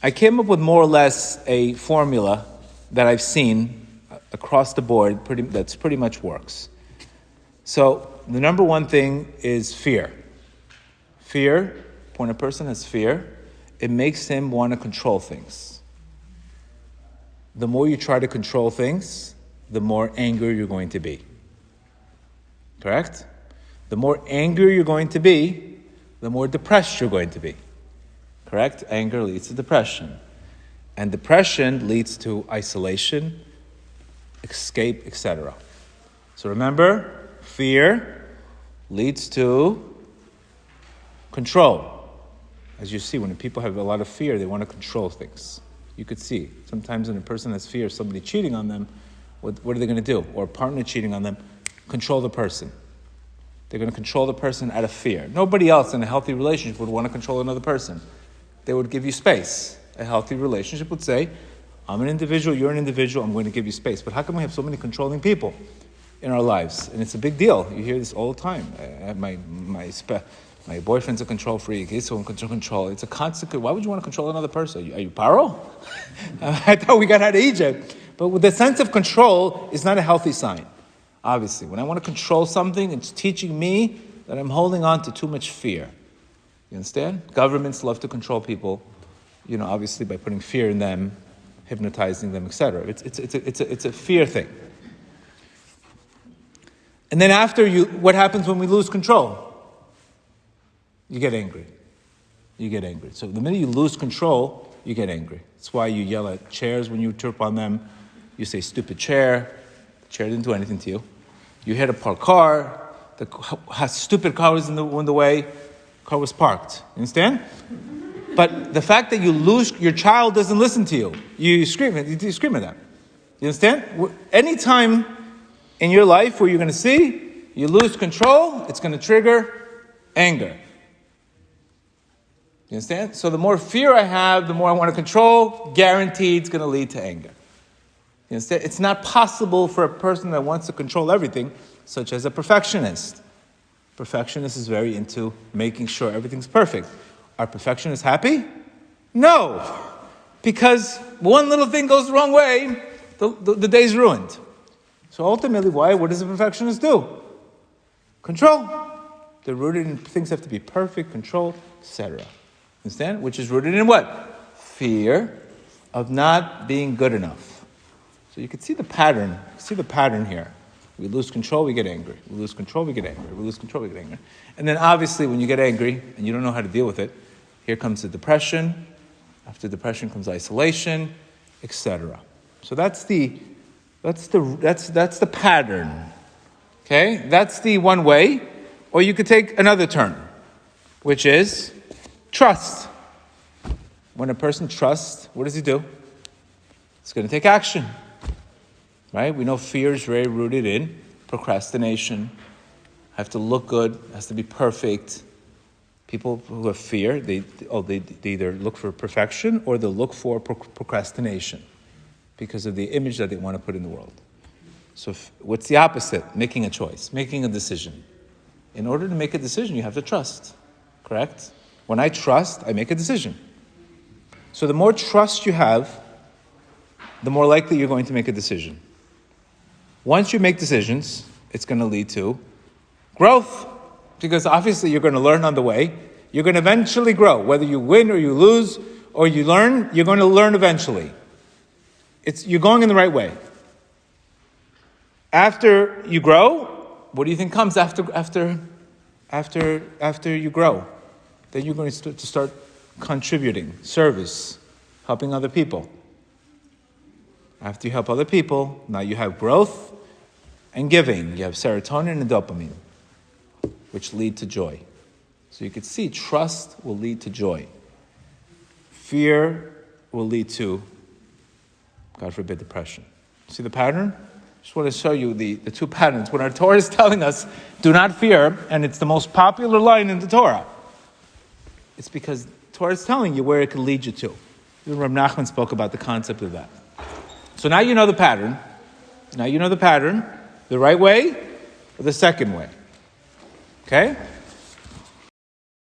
I came up with more or less a formula that I've seen across the board that's pretty much works. So the number one thing is fear. Fear, when a person has fear, it makes him want to control things. The more you try to control things, the more angry you're going to be. Correct? The more angry you're going to be, the more depressed you're going to be. Correct? Anger leads to depression. And depression leads to isolation, escape, etc. So remember, fear leads to control. As you see, when people have a lot of fear, they want to control things. You could see, sometimes when a person has fear of somebody cheating on them, what are they going to do? Or a partner cheating on them, control the person. They're going to control the person out of fear. Nobody else in a healthy relationship would want to control another person. They would give you space. A healthy relationship would say, I'm an individual, you're an individual, I'm going to give you space. But how come we have so many controlling people in our lives? And it's a big deal. You hear this all the time. My boyfriend's a control freak. He's so control. It's a constant. Why would you want to control another person? Are you Paro? I thought we got out of Egypt. But with the sense of control is not a healthy sign. Obviously, when I want to control something, it's teaching me that I'm holding on to too much fear. You understand? Governments love to control people, obviously by putting fear in them, hypnotizing them, etc. It's a fear thing. And then what happens when we lose control? You get angry. So the minute you lose control, you get angry. That's why you yell at chairs when you trip on them. You say, stupid chair. The chair didn't do anything to you. You hit a parked car. The stupid car was in the way. Car was parked. You understand? But the fact that your child doesn't listen to you. You scream at them. You understand? Anytime in your life where you're going to see, you lose control, it's going to trigger anger. You understand? So the more fear I have, the more I want to control, guaranteed it's going to lead to anger. You understand? It's not possible for a person that wants to control everything, such as a perfectionist. Perfectionist is very into making sure everything's perfect. Are perfectionists happy? No. Because one little thing goes the wrong way, the day's ruined. So ultimately, what does a perfectionist do? Control. They're rooted in things have to be perfect, controlled, etc. Understand? Which is rooted in what? Fear of not being good enough. So you can see the pattern. Here. We lose control, we get angry. We lose control, we get angry. We lose control, we get angry. And then obviously when you get angry and you don't know how to deal with it, here comes the depression. After depression comes isolation, etc. So that's the pattern. Okay? That's the one way. Or you could take another turn, which is trust. When a person trusts, what does he do? It's going to take action. Right? We know fear is very rooted in procrastination. Have to look good, has to be perfect. People who have fear, they either look for perfection or they'll look for procrastination because of the image that they want to put in the world. So what's the opposite? Making a choice, making a decision. In order to make a decision, you have to trust. Correct? When I trust, I make a decision. So the more trust you have, the more likely you're going to make a decision. Once you make decisions, it's going to lead to growth. Because obviously you're going to learn on the way. You're going to eventually grow. Whether you win or you lose or you learn, you're going to learn eventually. You're going in the right way. After you grow, what do you think comes after you grow? Then you're going to start contributing, service, helping other people. After you help other people, now you have growth and giving. You have serotonin and dopamine, which lead to joy. So you can see trust will lead to joy. Fear will lead to, God forbid, depression. See the pattern? Just want to show you the two patterns. When our Torah is telling us, do not fear, and it's the most popular line in the Torah, it's because Torah is telling you where it can lead you to. Even Reb Nachman spoke about the concept of that. So now you know the pattern. The right way or the second way. Okay?